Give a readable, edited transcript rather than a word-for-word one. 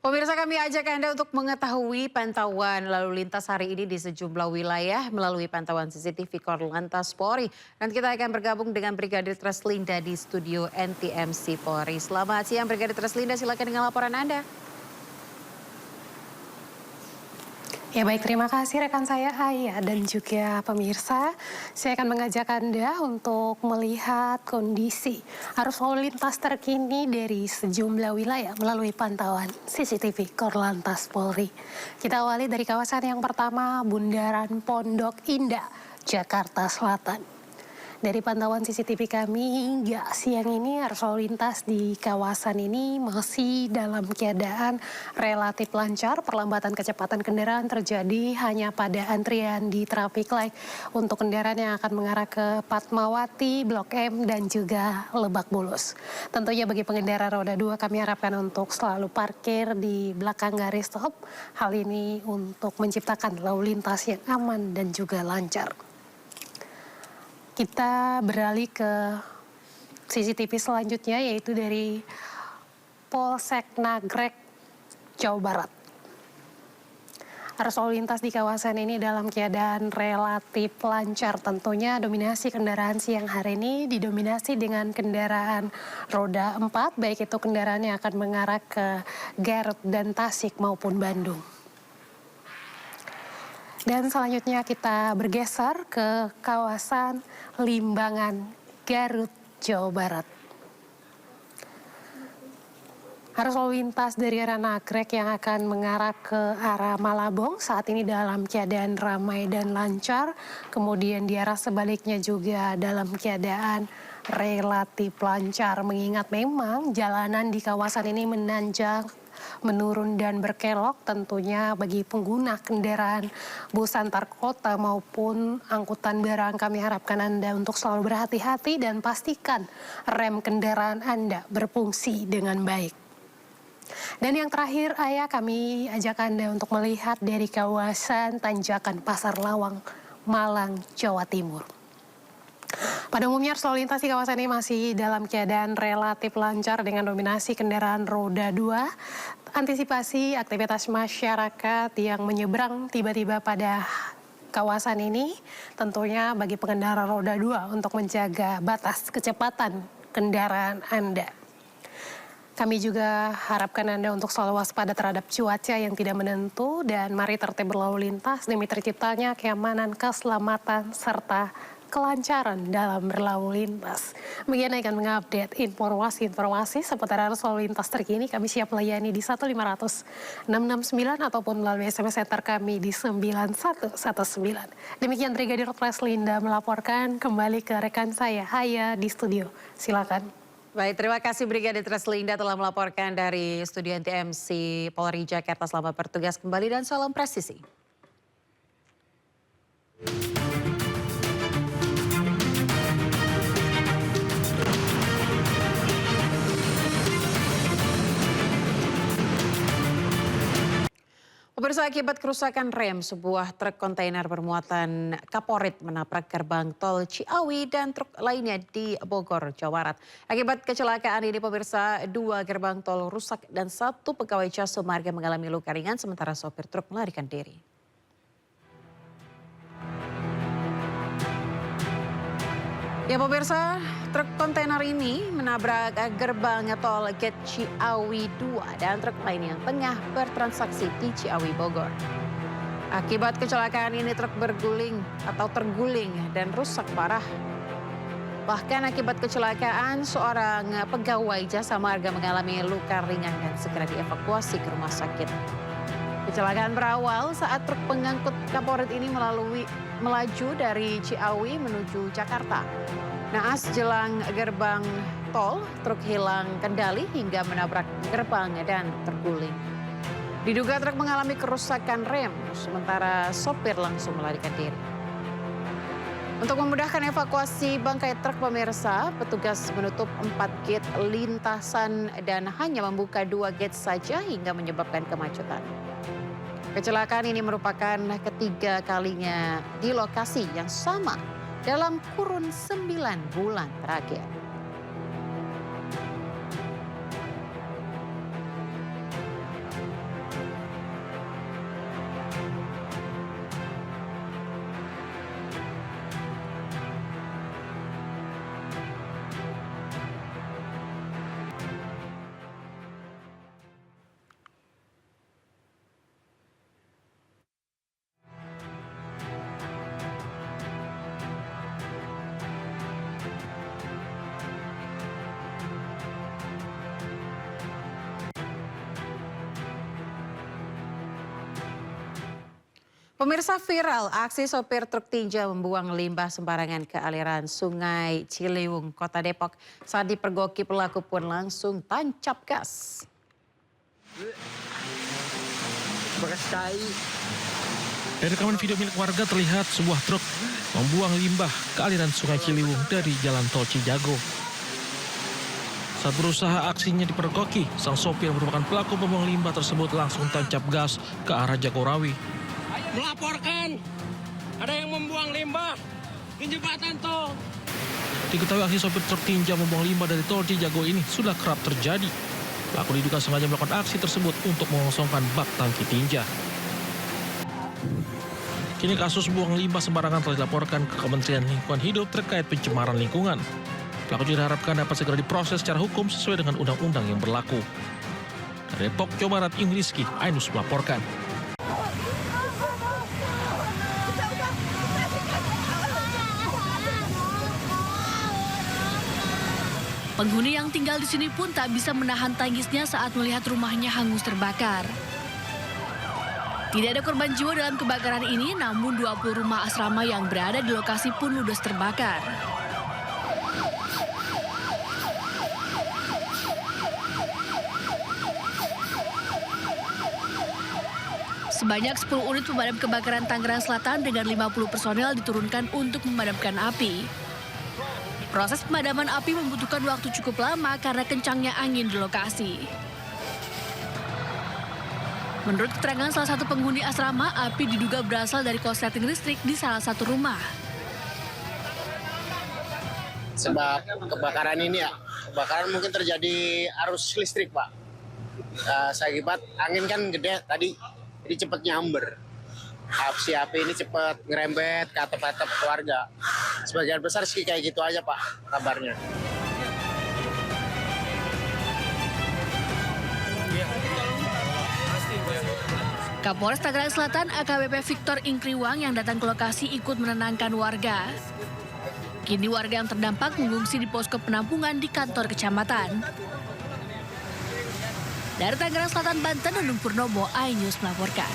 Pemirsa, kami ajak Anda untuk mengetahui pantauan lalu lintas hari ini di sejumlah wilayah melalui pantauan CCTV Korlantas Polri. Dan kita akan bergabung dengan Brigadir Treslinda di studio NTMC Polri. Selamat siang Brigadir Treslinda, silakan dengan laporan Anda. Ya baik, terima kasih rekan saya Aya dan juga pemirsa. Saya akan mengajak Anda untuk melihat kondisi arus lalu lintas terkini dari sejumlah wilayah melalui pantauan CCTV Korlantas Polri. Kita awali dari kawasan yang pertama, Bundaran Pondok Indah, Jakarta Selatan. Dari pantauan CCTV kami hingga siang ini arus lalu lintas di kawasan ini masih dalam keadaan relatif lancar. Perlambatan kecepatan kendaraan terjadi hanya pada antrian di traffic light untuk kendaraan yang akan mengarah ke Fatmawati, Blok M dan juga Lebak Bulus. Tentunya bagi pengendara roda 2 kami harapkan untuk selalu parkir di belakang garis stop. Hal ini untuk menciptakan lalu lintas yang aman dan juga lancar. Kita beralih ke CCTV selanjutnya yaitu dari Polsek Nagrek, Jawa Barat. Arus lalu lintas di kawasan ini dalam keadaan relatif lancar. Tentunya dominasi kendaraan siang hari ini didominasi dengan kendaraan roda 4, baik itu kendaraan yang akan mengarah ke Garut dan Tasik maupun Bandung. Dan selanjutnya kita bergeser ke kawasan Limbangan, Garut, Jawa Barat. Arus lalu lintas dari arah Nagrek yang akan mengarah ke arah Malabong saat ini dalam keadaan ramai dan lancar. Kemudian di arah sebaliknya juga dalam keadaan relatif lancar. Mengingat memang jalanan di kawasan ini menanjak, menurun dan berkelok, tentunya bagi pengguna kendaraan bus antar kota maupun angkutan barang kami harapkan Anda untuk selalu berhati-hati dan pastikan rem kendaraan Anda berfungsi dengan baik. Dan yang terakhir, kami ajak Anda untuk melihat dari kawasan Tanjakan Pasar Lawang, Malang, Jawa Timur. Pada umumnya arus lalu lintas di kawasan ini masih dalam keadaan relatif lancar dengan dominasi kendaraan roda 2. Antisipasi aktivitas masyarakat yang menyeberang tiba-tiba pada kawasan ini tentunya bagi pengendara roda 2 untuk menjaga batas kecepatan kendaraan Anda. Kami juga harapkan Anda untuk selalu waspada terhadap cuaca yang tidak menentu dan mari tertib berlalu lintas demi terciptanya keamanan, keselamatan, serta kelancaran dalam berlalu lintas. Begini akan mengupdate informasi seputar arus lalu lintas terkini. Kami siap melayani di 1500669 ataupun melalui SMS center kami di 9119. Demikian Brigadir Treslinda melaporkan, kembali ke rekan saya Haya di studio. Silakan. Baik, terima kasih Brigadir Treslinda telah melaporkan dari studio NTMC Polri Jakarta. Selamat bertugas kembali dan salam presisi. Pemirsa, akibat kerusakan rem, sebuah truk kontainer bermuatan kaporit menabrak gerbang tol Ciawi dan truk lainnya di Bogor, Jawa Barat. Akibat kecelakaan ini, pemirsa, 2 gerbang tol rusak dan 1 pegawai jasa marga mengalami luka ringan, sementara sopir truk melarikan diri. Ya pemirsa, truk kontainer ini menabrak gerbang tol Gate Ciawi 2 dan truk lain yang tengah bertransaksi di Ciawi, Bogor. Akibat kecelakaan ini truk terguling dan rusak parah. Bahkan akibat kecelakaan seorang pegawai jasa marga mengalami luka ringan dan segera dievakuasi ke rumah sakit. Kecelakaan berawal saat truk pengangkut kaporit ini melaju dari Ciawi menuju Jakarta. Naas jelang gerbang tol, truk hilang kendali hingga menabrak gerbang dan terguling. Diduga truk mengalami kerusakan rem, sementara sopir langsung melarikan diri. Untuk memudahkan evakuasi bangkai truk, pemirsa, petugas menutup 4 gate lintasan dan hanya membuka 2 gate saja hingga menyebabkan kemacetan. Kecelakaan ini merupakan ketiga kalinya di lokasi yang sama dalam kurun 9 bulan terakhir. Pemirsa, viral aksi sopir truk tinja membuang limbah sembarangan ke aliran Sungai Ciliwung, Kota Depok. Saat dipergoki, pelaku pun langsung tancap gas. Dari rekaman video milik warga terlihat sebuah truk membuang limbah ke aliran Sungai Ciliwung dari Jalan Tol Cijago. Saat berusaha aksinya dipergoki, sang sopir yang merupakan pelaku pembuang limbah tersebut langsung tancap gas ke arah Jagorawi. Melaporkan ada yang membuang limbah di jembatan tol. Diketahui aksi sopir truk tinja membuang limbah dari tol Cijago ini sudah kerap terjadi. Pelaku diduga sengaja melakukan aksi tersebut untuk mengosongkan bak tangki tinja. Kini kasus buang limbah sembarangan telah dilaporkan ke Kementerian Lingkungan Hidup terkait pencemaran lingkungan. Pelaku juga diharapkan dapat segera diproses secara hukum sesuai dengan undang-undang yang berlaku. Dari Depok, Jawa Barat, Rizky Ainus melaporkan. Penghuni yang tinggal di sini pun tak bisa menahan tangisnya saat melihat rumahnya hangus terbakar. Tidak ada korban jiwa dalam kebakaran ini, namun 20 rumah asrama yang berada di lokasi pun ludes terbakar. Sebanyak 10 unit pemadam kebakaran Tangerang Selatan dengan 50 personel diturunkan untuk memadamkan api. Proses pemadaman api membutuhkan waktu cukup lama karena kencangnya angin di lokasi. Menurut keterangan salah satu penghuni asrama, api diduga berasal dari korsleting listrik di salah satu rumah. Sebab kebakaran ini kebakaran mungkin terjadi arus listrik, Pak. Akibat angin kan gede tadi, jadi cepat nyamber. Si api ini cepat ngerembet ke atap-atap keluarga. Sebagian besar sih kayak gitu aja, Pak, kabarnya. Kapolres Tangerang Selatan AKBP Victor Ingkriwang yang datang ke lokasi ikut menenangkan warga. Kini warga yang terdampak mengungsi di posko penampungan di kantor kecamatan. Dari Tangerang Selatan, Banten, Nunung Purnomo, iNews melaporkan.